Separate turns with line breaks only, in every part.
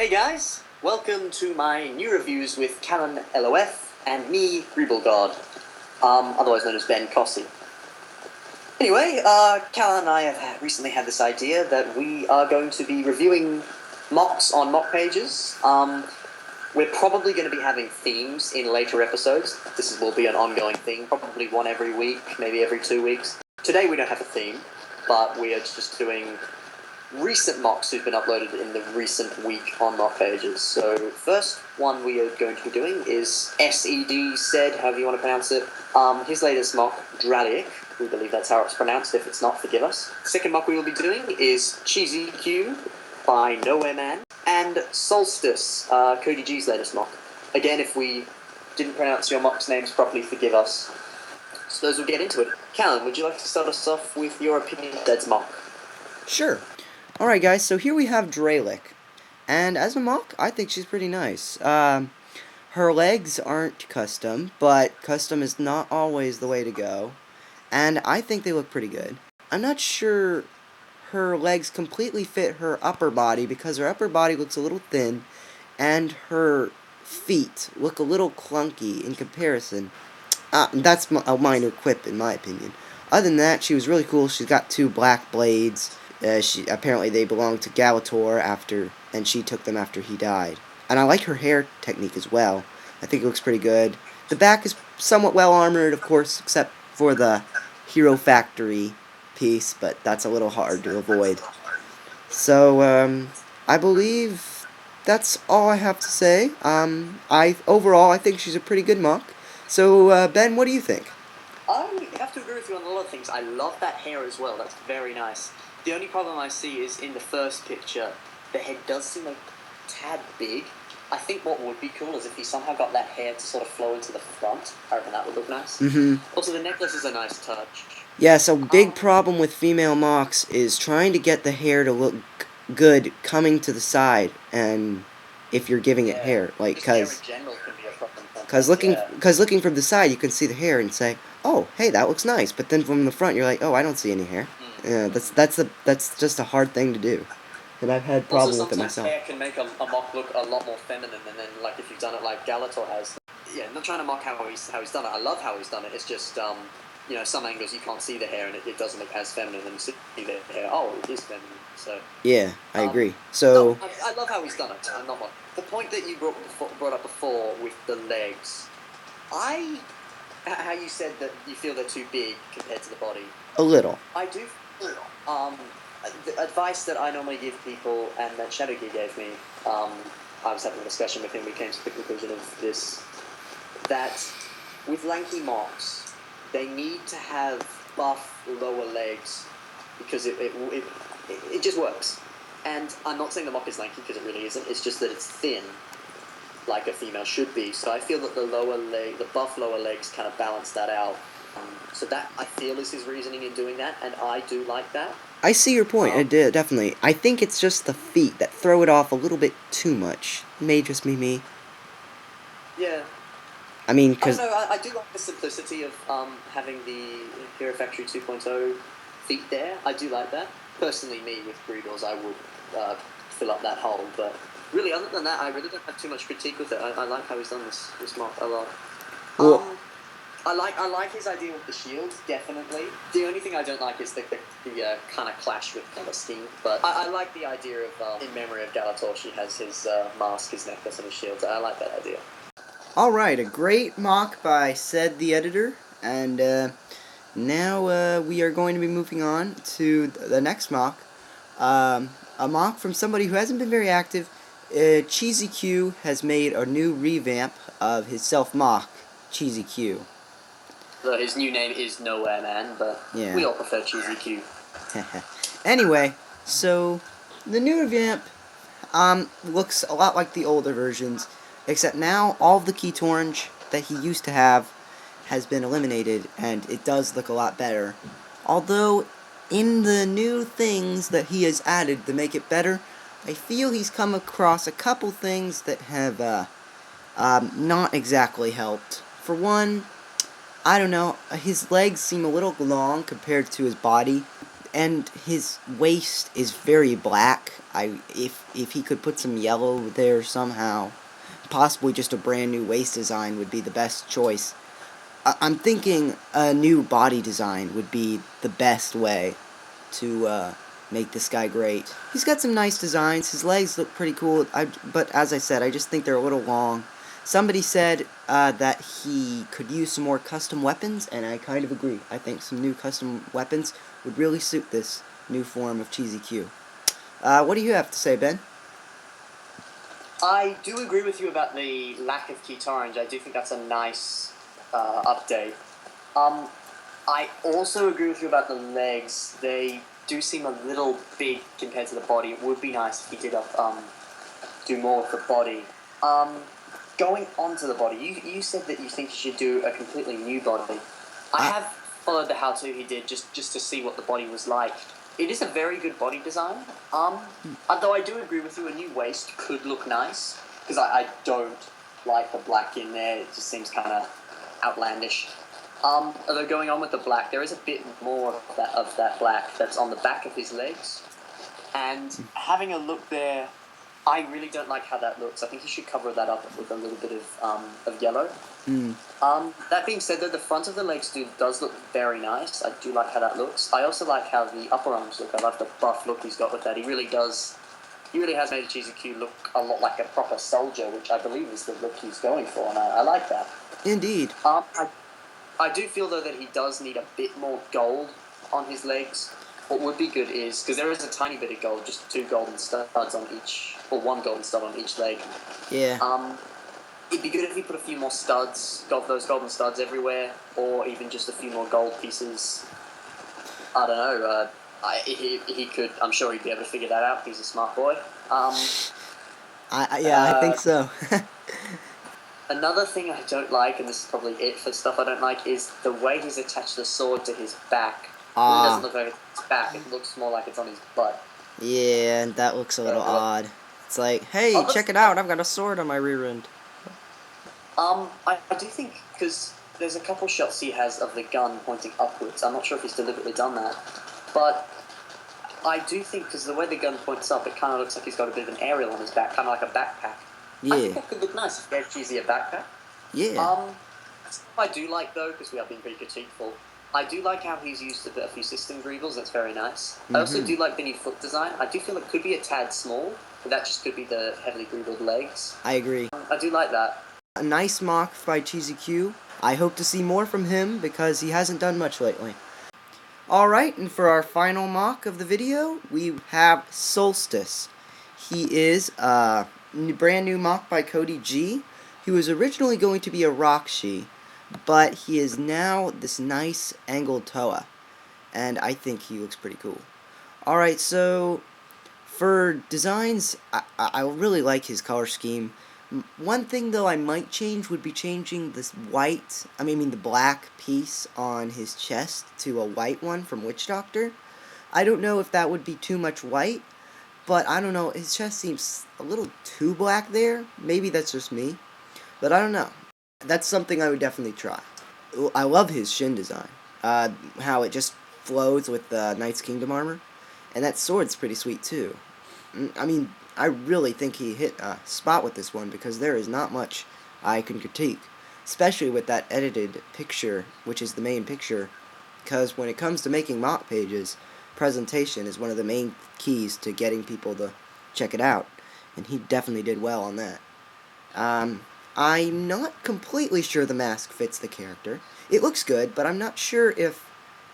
Hey guys, welcome to my new reviews with Callan LOF and me, Greyball otherwise known as Ben Cossy. Anyway, Callan and I have recently had this idea that we are going to be reviewing MOCS on mock pages. We're probably going to be having themes in later episodes. This will be an ongoing thing, probably one every week, maybe every 2 weeks. Today we don't have a theme, but we are just doing recent MOCs who've been uploaded in the recent week on mock pages. So, first one we are going to be doing is SED, however you want to pronounce it. His latest MOC, Graylek. We believe that's how it's pronounced. If it's not, forgive us. Second MOC we will be doing is Cheesy Q by Nowhere Man. And Solstice, Cody G's latest MOC. Again, if we didn't pronounce your MOC's names properly, forgive us. So those will get into it. Callan, would you like to start us off with your opinion of Dead's MOC?
Sure. Alright guys, so here we have Graylek. And as a MOC, I think she's pretty nice. Her legs aren't custom, but custom is not always the way to go. And I think they look pretty good. I'm not sure her legs completely fit her upper body because her upper body looks a little thin and her feet look a little clunky in comparison. That's a minor quip in my opinion. Other than that, she was really cool. She's got 2 black blades. Apparently they belonged to Galator and she took them after he died. And I like her hair technique as well. I think it looks pretty good. The back is somewhat well armored, of course, except for the Hero Factory piece, but that's a little hard to avoid. So, I believe that's all I have to say. Overall, I think she's a pretty good MOC. So, Ben, what do you think?
I have to agree with you on a lot of things. I love that hair as well. That's very nice. The only problem I see is in the first picture, the head does seem a tad big. I think what would be cool is if he somehow got that hair to sort of flow into the front. I reckon that would look nice. Also, the necklace is a nice touch.
Yeah, so big problem with female MOCs is trying to get the hair to look good coming to the side, and if you're giving it hair, like, because looking from the side, you can see the hair and say, oh, hey, that looks nice, but then from the front, you're like, oh, I don't see any hair. Yeah, that's just a hard thing to do, and I've had problems with it myself.
Hair can make a MOC look a lot more feminine, and then like if you've done it like Galator has. Yeah, not trying to mock how he's done it. I love how he's done it. It's just you know, some angles you can't see the hair and it doesn't look as feminine, and you see the hair. Oh, it is feminine. So yeah,
I agree. So
no, I love how he's done it. I'm not mock. The point that you brought up before with the legs, how you said that you feel they're too big compared to the body.
A little.
I do. The advice that I normally give people, and that Shadow Gear gave me, I was having a discussion with him, we came to the conclusion of this, that with lanky MOCs, they need to have buff lower legs, because it just works. And I'm not saying the MOC is lanky, because it really isn't, it's just that it's thin, like a female should be, so I feel that the buff lower legs kind of balance that out. So that, I feel, is his reasoning in doing that, and I do like that.
I see your point, definitely. I think it's just the feet that throw it off a little bit too much. It may just be me.
Yeah.
I mean, because
I do like the simplicity of having the Hero Factory 2.0 feet there. I do like that. Personally, me, with Breedles, I would fill up that hole, but really, other than that, I really don't have too much critique with it. I like how he's done this MOC a lot.
Well,
I like his idea with the shield, definitely. The only thing I don't like is the kind of clash with Celestine, but I like the idea of, in memory of Galator, she has his mask, his necklace, and his shield. I like that idea.
Alright, a great MOC by Said the Editor, and now we are going to be moving on to the next MOC. A MOC from somebody who hasn't been very active. Cheesy Q has made a new revamp of his self-MOC, Cheesy Q.
So his new name is Nowhere Man, but yeah, we all prefer Cheesy Q.
Anyway, so the new revamp looks a lot like the older versions, except now all of the Key Orange that he used to have has been eliminated, and it does look a lot better. Although, in the new things that he has added to make it better, I feel he's come across a couple things that have not exactly helped. For one, I don't know, his legs seem a little long compared to his body. and his waist is very black. If he could put some yellow there somehow, possibly just a brand new waist design would be the best choice. I'm thinking a new body design would be the best way to make this guy great. He's got some nice designs. His legs look pretty cool. But as I said, I just think they're a little long. Somebody said that he could use some more custom weapons, and I kind of agree. I think some new custom weapons would really suit this new form of Cheesy Q. What do you have to say, Ben?
I do agree with you about the lack of key orange. I do think that's a nice update. I also agree with you about the legs. They do seem a little big compared to the body. It would be nice if he did do more with the body. Going on to the body, you said that you think he should do a completely new body. I have followed the how-to he did just to see what the body was like. It is a very good body design. Although I do agree with you, a new waist could look nice, because I don't like the black in there. It just seems kind of outlandish. Although going on with the black, there is a bit more of that black that's on the back of his legs. And having a look there, I really don't like how that looks. I think you should cover that up with a little bit of yellow. That being said, though, the front of the legs does look very nice. I do like how that looks. I also like how the upper arms look. I like the buff look he's got with that. He really has made Cheesy Q look a lot like a proper soldier, which I believe is the look he's going for, and I like that.
Indeed.
I do feel, though, that he does need a bit more gold on his legs. What would be good is, because there is a tiny bit of gold, just 2 golden studs on each, or 1 golden stud on each leg.
Yeah.
It'd be good if he put a few more studs, got those golden studs everywhere, or even just a few more gold pieces. I don't know. He could. I'm sure he'd be able to figure that out. He's a smart boy.
I think so.
Another thing I don't like, and this is probably it for stuff I don't like, is the way he's attached the sword to his back. It really doesn't look like it's his back. It looks more like it's on his butt.
Yeah, and that looks a little odd. It's like, hey, check it out, I've got a sword on my rear end.
I do think, because there's a couple shots he has of the gun pointing upwards. I'm not sure if he's deliberately done that. But I do think, because the way the gun points up, it kind of looks like he's got a bit of an aerial on his back, kind of like a backpack.
Yeah.
I think that could look nice if he gave Cheesy a backpack.
Yeah.
I do like, though, because we are being pretty critiqueful, I do like how he's used a few system greebles. That's very nice. I also do like the new foot design. I do feel it could be a tad small, but that just could be the heavily greebled legs.
I agree.
I do like that.
A nice mock by Cheesy Q. I hope to see more from him because he hasn't done much lately. Alright, and for our final mock of the video, we have Solstice. He is a brand new mock by Cody G. He was originally going to be a Rockshi, but he is now this nice angled Toa, and I think he looks pretty cool. Alright, so for designs, I really like his color scheme. One thing, though, I might change would be changing this the black piece on his chest to a white one from Witch Doctor. I don't know if that would be too much white, but I don't know, his chest seems a little too black there. Maybe that's just me, but I don't know. That's something I would definitely try. I love his shin design. How it just flows with the Knight's Kingdom armor, and that sword's pretty sweet, too. I mean, I really think he hit a spot with this one because there is not much I can critique, especially with that edited picture, which is the main picture, because when it comes to making mock pages, presentation is one of the main keys to getting people to check it out, and he definitely did well on that. I'm not completely sure the mask fits the character. It looks good, but I'm not sure if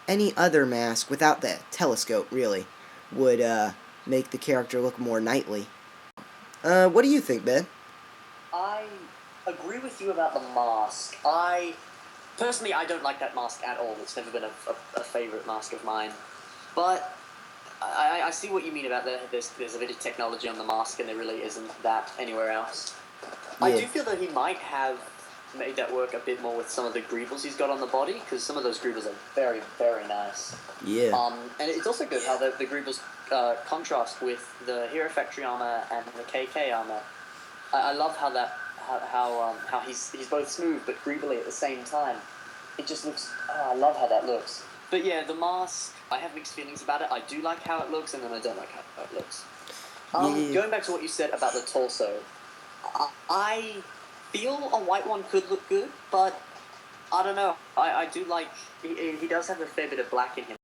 any other mask, without the telescope, really, would make the character look more knightly. What do you think, Ben?
I agree with you about the mask. Personally, I don't like that mask at all. It's never been a favourite mask of mine. But I see what you mean about there's a bit of technology on the mask and there really isn't that anywhere else. Yeah. I do feel that he might have made that work a bit more with some of the greebles he's got on the body, because some of those greebles are very, very nice.
Yeah.
And it's also good how the greebles contrast with the Hero Factory armor and the KK armor. I love how he's both smooth but greebly at the same time. It just looks. Oh, I love how that looks. But yeah, the mask, I have mixed feelings about it. I do like how it looks, and then I don't like how it looks.
Yeah.
Going back to what you said about the torso, I feel a white one could look good, but I don't know. I do like... He does have a fair bit of black in him.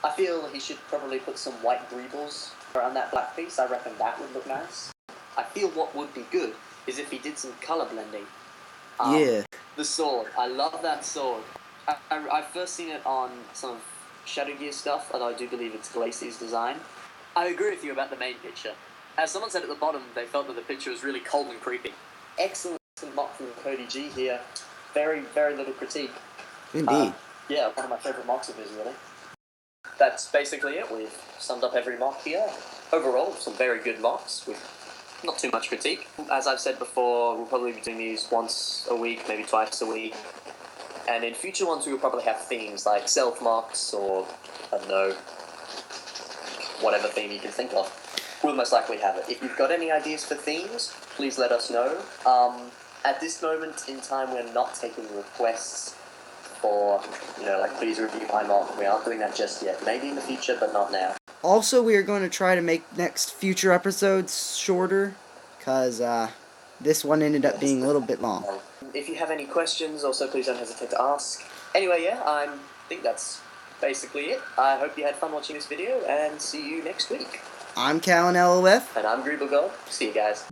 I feel he should probably put some white greebles around that black piece. I reckon that would look nice. I feel what would be good is if he did some colour blending.
Yeah.
The sword. I love that sword. I've first seen it on some Shadow Gear stuff, although I do believe it's Glacier's design. I agree with you about the main picture. As someone said at the bottom, they felt that the picture was really cold and creepy. Excellent mock from Cody G here. Very, very little critique.
Indeed.
Yeah, one of my favourite mocks of his, really. That's basically it. We've summed up every mock here. Overall, some very good mocks with not too much critique. As I've said before, we'll probably be doing these once a week, maybe twice a week. And in future ones, we will probably have themes like self-mocks or, I don't know, whatever theme you can think of. We'll most likely have it. If you've got any ideas for themes, please let us know. At this moment in time, we're not taking requests for, like, please review my mock. We aren't doing that just yet. Maybe in the future, but not now.
Also, we are going to try to make future episodes shorter, because this one ended up being a little bit long.
If you have any questions, also please don't hesitate to ask. Anyway, yeah, I think that's basically it. I hope you had fun watching this video, and see you next week.
I'm Callan LOF.
And I'm Graylek. See you guys.